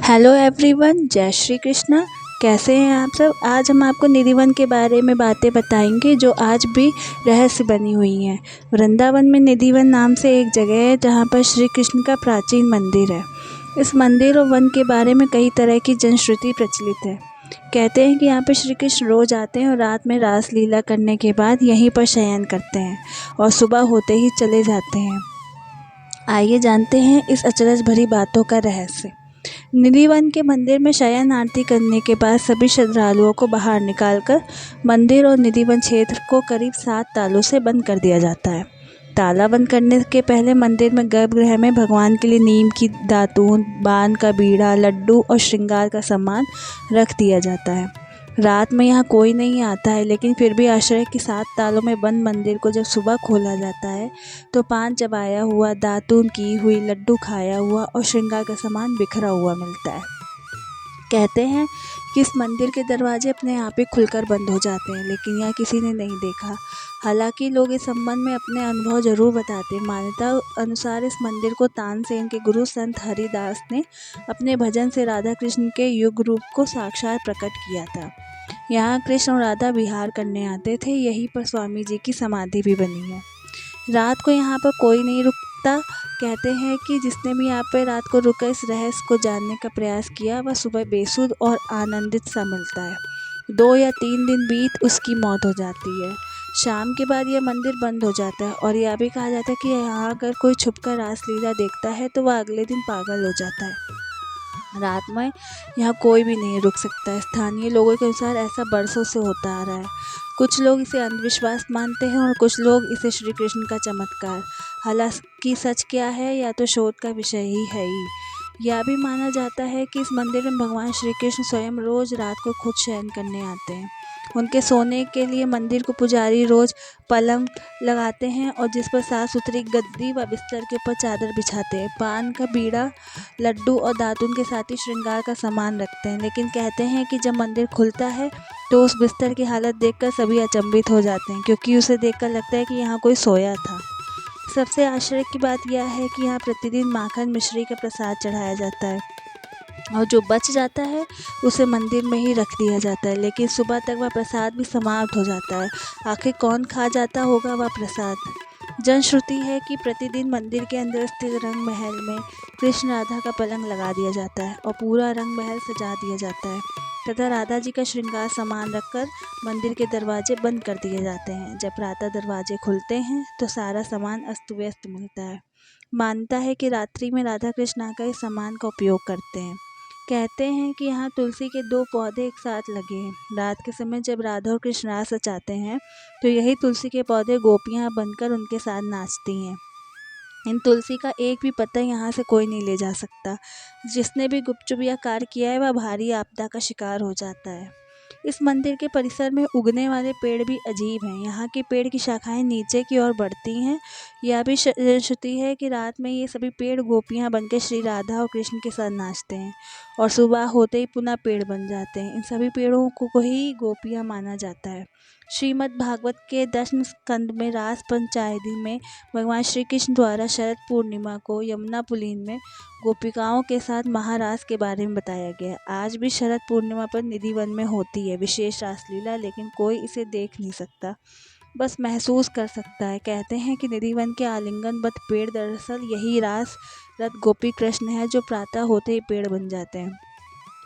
Hello everyone, जय श्री कृष्णा। कैसे हैं आप सब। आज हम आपको निधिवन के बारे में बातें बताएंगे जो आज भी रहस्य बनी हुई हैं। वृंदावन में निधिवन नाम से एक जगह है जहाँ पर श्री कृष्ण का प्राचीन मंदिर है। इस मंदिर और वन के बारे में कई तरह की जनश्रुति प्रचलित है। कहते हैं कि यहाँ पर श्री कृष्ण रोज आते हैं और रात में रास लीला करने के बाद यहीं पर शयन करते हैं और सुबह होते ही चले जाते हैं। आइए जानते हैं इस अचरज भरी बातों का रहस्य। निधिवन के मंदिर में शयन आरती करने के बाद सभी श्रद्धालुओं को बाहर निकालकर मंदिर और निधिवन क्षेत्र को करीब 7 तालों से बंद कर दिया जाता है। ताला बंद करने के पहले मंदिर में गर्भगृह में भगवान के लिए नीम की दातून, बान का बीड़ा, लड्डू और श्रृंगार का सामान रख दिया जाता है। रात में यहाँ कोई नहीं आता है, लेकिन फिर भी आश्चर्य कि 7 तालों में बंद मंदिर को जब सुबह खोला जाता है तो पान चबाया हुआ, दातून की हुई, लड्डू खाया हुआ और श्रृंगार का सामान बिखरा हुआ मिलता है। कहते हैं कि इस मंदिर के दरवाजे अपने आप ही खुलकर बंद हो जाते हैं, लेकिन यह किसी ने नहीं देखा। हालांकि लोग इस संबंध में अपने अनुभव जरूर बताते हैं। मान्यता अनुसार इस मंदिर को तानसेन के गुरु संत हरिदास ने अपने भजन से राधा कृष्ण के युग रूप को साक्षात प्रकट किया था। यहाँ कृष्ण और राधा विहार करने आते थे। यहीं पर स्वामी जी की समाधि भी बनी है। रात को यहाँ पर कोई नहीं रुकता। कहते हैं कि जिसने भी यहाँ पर रात को रुका इस रहस्य को जानने का प्रयास किया वह सुबह बेसुध और आनंदित सा मिलता है। 2 या 3 दिन बीत उसकी मौत हो जाती है। शाम के बाद यह मंदिर बंद हो जाता है और यह भी कहा जाता है कि यहाँ अगर कोई छुपकर रासलीला देखता है तो वह अगले दिन पागल हो जाता है। रात में यहाँ कोई भी नहीं रुक सकता है। स्थानीय लोगों के अनुसार ऐसा बरसों से होता आ रहा है। कुछ लोग इसे अंधविश्वास मानते हैं और कुछ लोग इसे श्री कृष्ण का चमत्कार। हालांकि सच क्या है या तो शोध का विषय ही है ही। यह भी माना जाता है कि इस मंदिर में भगवान श्री कृष्ण स्वयं रोज रात को खुद शयन करने आते हैं। उनके सोने के लिए मंदिर को पुजारी रोज पलंग लगाते हैं और जिस पर साफ सुथरी गद्दी व बिस्तर के ऊपर चादर बिछाते हैं। पान का बीड़ा, लड्डू और दातून के साथ ही श्रृंगार का सामान रखते हैं। लेकिन कहते हैं कि जब मंदिर खुलता है तो उस बिस्तर की हालत देखकर सभी अचंभित हो जाते हैं, क्योंकि उसे देखकर लगता है कि यहाँ कोई सोया था। सबसे आश्चर्य की बात यह है कि यहाँ प्रतिदिन माखन मिश्री का प्रसाद चढ़ाया जाता है और जो बच जाता है उसे मंदिर में ही रख दिया जाता है, लेकिन सुबह तक वह प्रसाद भी समाप्त हो जाता है। आखिर कौन खा जाता होगा वह प्रसाद। जनश्रुति है कि प्रतिदिन मंदिर के अंदर स्थित रंग महल में कृष्ण राधा का पलंग लगा दिया जाता है और पूरा रंग महल सजा दिया जाता है तथा राधा जी का श्रृंगार सामान रखकर मंदिर के दरवाजे बंद कर दिए जाते हैं। जब प्रातः दरवाजे खुलते हैं तो सारा सामान अस्त व्यस्त मिलता है। मानता है कि रात्रि में राधा कृष्ण आकर इस सामान का उपयोग करते हैं। कहते हैं कि यहाँ तुलसी के 2 पौधे एक साथ लगे हैं। रात के समय जब राधा और कृष्ण रास रचाते हैं तो यही तुलसी के पौधे गोपियाँ बनकर उनके साथ नाचती हैं। इन तुलसी का एक भी पत्ता यहाँ से कोई नहीं ले जा सकता। जिसने भी गुपचुप या कार्य किया है वह भारी आपदा का शिकार हो जाता है। इस मंदिर के परिसर में उगने वाले पेड़ भी अजीब हैं। यहाँ के पेड़ की शाखाएं नीचे की ओर बढ़ती हैं। यह भी श्रुति है कि रात में ये सभी पेड़ गोपियाँ बनकर श्री राधा और कृष्ण के साथ नाचते हैं और सुबह होते ही पुनः पेड़ बन जाते हैं। इन सभी पेड़ों को ही गोपियाँ माना जाता है। श्रीमद् भागवत के 10वें स्कंद में रास पंचायती में भगवान श्री कृष्ण द्वारा शरद पूर्णिमा को यमुना पुलीन में गोपिकाओं के साथ महारास के बारे में बताया गया। आज भी शरद पूर्णिमा पर निधिवन में होती है विशेष रासलीला, लेकिन कोई इसे देख नहीं सकता, बस महसूस कर सकता है। कहते हैं कि निधिवन के आलिंगनबद्ध पेड़ दरअसल यही रास रत गोपी कृष्ण है जो प्रातः होते ही पेड़ बन जाते हैं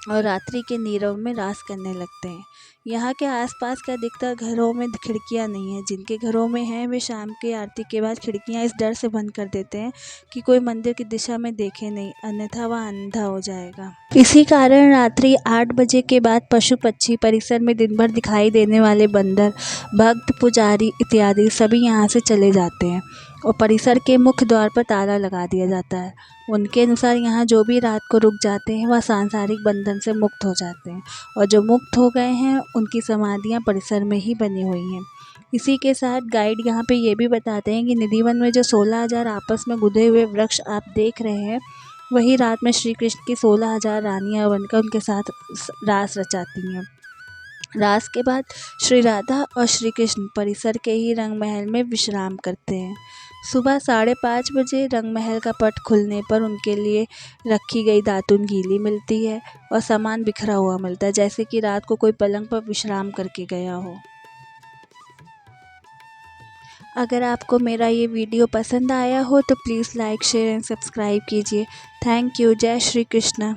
और रात्रि के नीरव में रास करने लगते हैं। यहाँ के आसपास के अधिकतर घरों में खिड़कियाँ नहीं हैं। जिनके घरों में हैं वे शाम की आरती के बाद खिड़कियाँ इस डर से बंद कर देते हैं कि कोई मंदिर की दिशा में देखे नहीं, अन्यथा वह अंधा हो जाएगा। इसी कारण रात्रि 8 बजे के बाद पशु पक्षी, परिसर में दिन भर दिखाई देने वाले बंदर, भक्त, पुजारी इत्यादि सभी यहाँ से चले जाते हैं और परिसर के मुख्य द्वार पर ताला लगा दिया जाता है। उनके अनुसार यहाँ जो भी रात को रुक जाते हैं वह सांसारिक बंधन से मुक्त हो जाते हैं और जो मुक्त हो गए हैं उनकी समाधियाँ परिसर में ही बनी हुई हैं। इसी के साथ गाइड यहाँ पे ये भी बताते हैं कि निधिवन में जो 16,000 आपस में गुदे हुए वृक्ष आप देख रहे हैं वही रात में श्री कृष्ण की 16,000 रानियाँ बनकर उनके साथ रास रचाती हैं। रास के बाद श्री राधा और श्री कृष्ण परिसर के ही रंग महल में विश्राम करते हैं। सुबह 5:30 बजे रंग महल का पट खुलने पर उनके लिए रखी गई दातुन गीली मिलती है और सामान बिखरा हुआ मिलता है, जैसे कि रात को कोई पलंग पर विश्राम करके गया हो। अगर आपको मेरा ये वीडियो पसंद आया हो तो please like, share and subscribe कीजिए। Thank you. जय श्री कृष्ण।